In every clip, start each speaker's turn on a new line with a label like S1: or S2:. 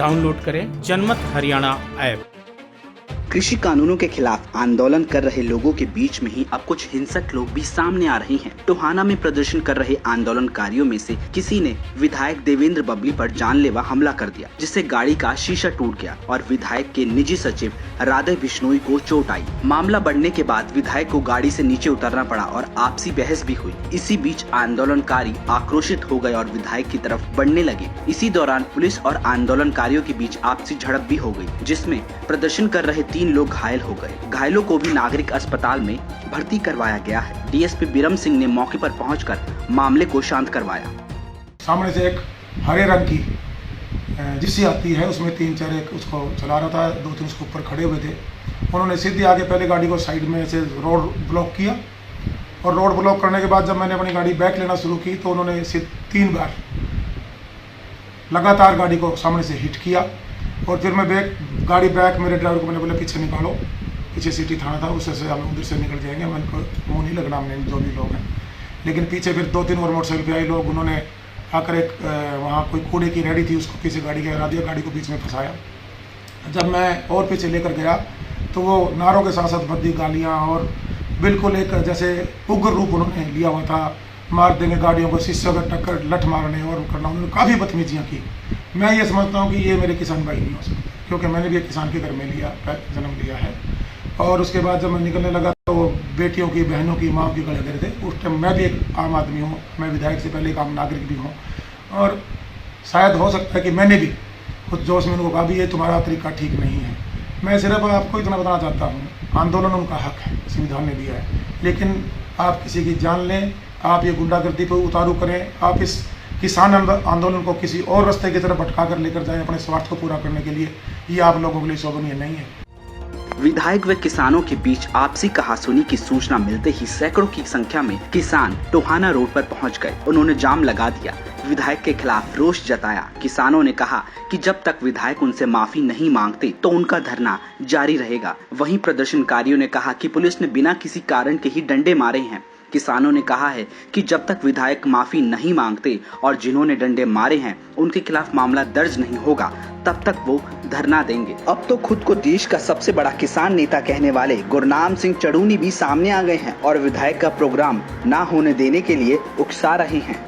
S1: Download करें जनमत Haryana app.
S2: कृषि कानूनों के खिलाफ आंदोलन कर रहे लोगों के बीच में ही अब कुछ हिंसक लोग भी सामने आ रहे हैं। टोहाना में प्रदर्शन कर रहे आंदोलनकारियों में से किसी ने विधायक देवेंद्र बबली पर जानलेवा हमला कर दिया, जिससे गाड़ी का शीशा टूट गया और विधायक के निजी सचिव राधे बिश्नोई को चोट आई। मामला बढ़ने के बाद विधायक को गाड़ी से नीचे उतरना पड़ा और आपसी बहस भी हुई। इसी बीच आंदोलनकारी आक्रोशित हो गए और विधायक की तरफ बढ़ने लगे। इसी दौरान पुलिस और आंदोलनकारियों के बीच आपसी झड़प भी हो गई, जिसमें प्रदर्शन कर रहे 3 लोग घायल हो गए। घायलों को भी नागरिक अस्पताल में भर्ती करवाया गया है। डीएसपी बिरम सिंह ने मौके पर पहुंचकर मामले को शांत करवाया।
S3: सामने से एक हरे रंग की जिप्सी आती है, उसमें 3-4 एक उसको चला रहा था, 2-3 उसके ऊपर खड़े हुए थे। उन्होंने सीधे आगे पहले गाड़ी को साइड में से रोड ब्लॉक किया और रोड ब्लॉक करने के बाद जब मैंने अपनी गाड़ी बैक लेना शुरू की तो उन्होंने 3 बार लगातार गाड़ी को सामने से हिट किया और फिर मैं गाड़ी बैक मेरे ड्राइवर को मैंने बोला पीछे निकालो, पीछे सिटी थाना था, उससे से हम उधर से निकल जाएंगे, मैंने को मुँह नहीं लगना हमने जो भी लोग हैं। लेकिन पीछे फिर 2-3 और मोटरसाइकिल पे आए लोग, उन्होंने आकर एक वहाँ कोई कूड़े की रेडी थी, उसको पीछे गाड़ी के हरा दिया, गाड़ी को बीच में फंसाया। जब मैं और पीछे लेकर गया तो वो नारों के साथ साथ भद्दी गालियाँ और बिल्कुल एक जैसे उग्र रूप उन्होंने लिया हुआ था, मार देंगे गाड़ियों को, शीशे का टक्कर लठ मारने और करना, उन्होंने काफ़ी बदतमीजियाँ की। मैं ये समझता हूँ कि ये मेरे किसान भाई नहीं हो सकते, क्योंकि मैंने भी एक किसान के घर में जन्म लिया है। और उसके बाद जब मैं निकलने लगा तो बेटियों की, बहनों की, माँ की गले गिरे थे। उस टाइम मैं भी एक आम आदमी हूँ, मैं विधायक से पहले एक आम नागरिक भी हूँ और शायद हो सकता है कि मैंने भी खुद जोश में उनको कहा भी ये तुम्हारा तरीका ठीक नहीं है। मैं सिर्फ आपको इतना बताना चाहता हूँ, आंदोलन उनका हक है, संविधान ने दिया है, लेकिन आप किसी की जान लें, आप ये गुंडागर्दी पर उतारू करें, आप इस किसान आंदोलन को किसी और रास्ते की तरफ भटका कर लेकर जाएं अपने स्वार्थ को पूरा करने के लिए, ये आप लोगों के लिए शोभनीय नहीं है।
S2: विधायक व किसानों के बीच आपसी कहासुनी की सूचना मिलते ही सैकड़ों की संख्या में किसान टोहाना रोड पर पहुंच गए। उन्होंने जाम लगा दिया, विधायक के खिलाफ रोष जताया। किसानों ने कहा कि जब तक विधायक उनसे माफी नहीं मांगते तो उनका धरना जारी रहेगा। वहीं प्रदर्शनकारियों ने कहा कि पुलिस ने बिना किसी कारण के ही डंडे मारे हैं। किसानों ने कहा है कि जब तक विधायक माफी नहीं मांगते और जिन्होंने डंडे मारे हैं उनके खिलाफ मामला दर्ज नहीं होगा, तब तक वो धरना देंगे। अब तो खुद को देश का सबसे बड़ा किसान नेता कहने वाले गुरनाम सिंह चढ़ूनी भी सामने आ गए हैं और विधायक का प्रोग्राम ना होने देने के लिए उकसा रहे हैं।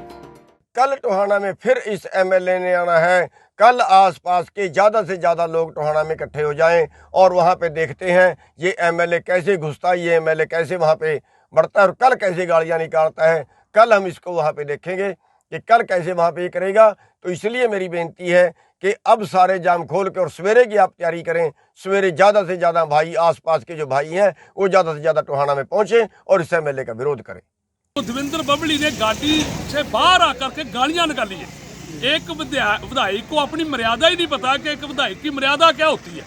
S4: कल टोहाना में फिर इस एमएलए ने आना है। कल आसपास के ज़्यादा से ज़्यादा लोग टोहाना में इकट्ठे हो जाएं और वहाँ पे देखते हैं ये एमएलए कैसे घुसता है, ये एमएलए कैसे वहाँ पे बढ़ता है और कल कैसे गाड़ियाँ निकालता है। कल हम इसको वहाँ पे देखेंगे कि कल कैसे वहाँ पे करेगा। तो इसलिए मेरी बेनती है कि अब सारे जाम खोल के और सवेरे की आप तैयारी करें। सवेरे ज़्यादा से ज़्यादा भाई, आसपास के जो भाई हैं, वो ज़्यादा से ज़्यादा टोहाना में पहुँचें और इस एमएलए का विरोध करें।
S5: तो देवेंद्र बबली ने गाड़ी से बाहर आकर के गालियाँ निकाली है। एक विधायक को अपनी मर्यादा ही नहीं पता कि एक विधायक की मर्यादा क्या होती है।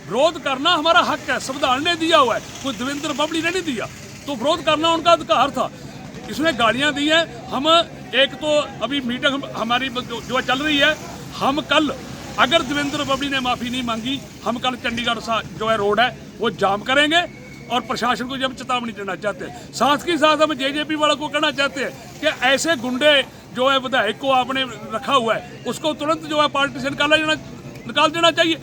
S5: विरोध करना हमारा हक है, संविधान ने दिया हुआ है, कोई देवेंद्र बबली ने नहीं दिया, तो विरोध करना उनका अधिकार था। इसमें गालियां दी हैं। हम एक तो अभी मीटिंग हमारी जो चल रही है, हम कल अगर देवेंद्र बबली ने माफ़ी नहीं मांगी, हम कल चंडीगढ़ जो है रोड है वो जाम करेंगे और प्रशासन को जब चेतावनी देना चाहते हैं। साथ ही साथ हम जेजेपी वालों को कहना चाहते हैं कि ऐसे गुंडे जो है विधायक को आपने रखा हुआ है उसको तुरंत जो है पार्टी से निकाल देना चाहिए।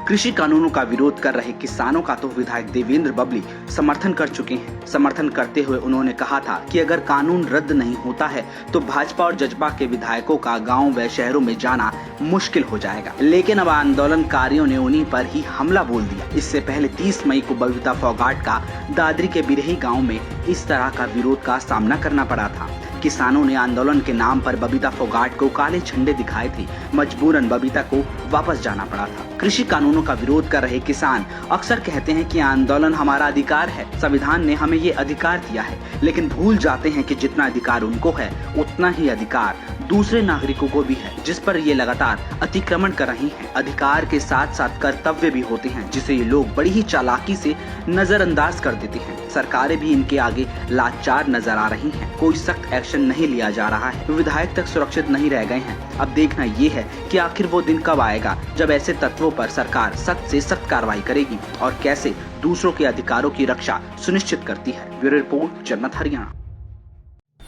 S2: कृषि कानूनों का विरोध कर रहे किसानों का तो विधायक देवेंद्र बबली समर्थन कर चुके हैं। समर्थन करते हुए उन्होंने कहा था कि अगर कानून रद्द नहीं होता है तो भाजपा और जजपा के विधायकों का गांव व शहरों में जाना मुश्किल हो जाएगा। लेकिन अब आंदोलनकारियों ने उन्हीं पर ही हमला बोल दिया। इससे पहले 30 मई को बबीता फोगाट का दादरी के बिरही गाँव में इस तरह का विरोध का सामना करना पड़ा था। किसानों ने आंदोलन के नाम पर बबीता फोगाट को काले झंडे दिखाए थे। मजबूरन बबीता को वापस जाना पड़ा था। कृषि कानूनों का विरोध कर रहे किसान अक्सर कहते हैं कि आंदोलन हमारा अधिकार है, संविधान ने हमें ये अधिकार दिया है, लेकिन भूल जाते हैं कि जितना अधिकार उनको है उतना ही अधिकार दूसरे नागरिकों को भी है, जिस पर ये लगातार अतिक्रमण कर रही हैं। अधिकार के साथ साथ कर्तव्य भी होते हैं, जिसे ये लोग बड़ी ही चालाकी से नजरअंदाज कर देते हैं। सरकारें भी इनके आगे लाचार नजर आ रही हैं। कोई सख्त एक्शन नहीं लिया जा रहा है। विधायक तक सुरक्षित नहीं रह गए हैं। अब देखना ये है कि आखिर वो दिन कब आएगा जब ऐसे तत्वों पर सरकार सख्त से सख्त कार्रवाई करेगी और कैसे दूसरों के अधिकारों की रक्षा सुनिश्चित करती है। ब्यूरो रिपोर्ट, जनमत हरियाणा।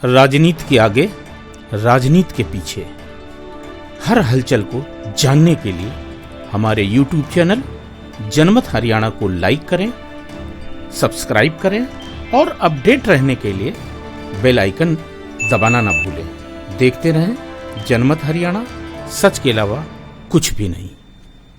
S1: राजनीति के आगे, राजनीति के पीछे। हर हलचल को जानने के लिए हमारे YouTube चैनल जनमत हरियाणा को लाइक करें, सब्सक्राइब करें और अपडेट रहने के लिए बेल आइकन दबाना ना भूलें। देखते रहें जनमत हरियाणा, सच के अलावा कुछ भी नहीं।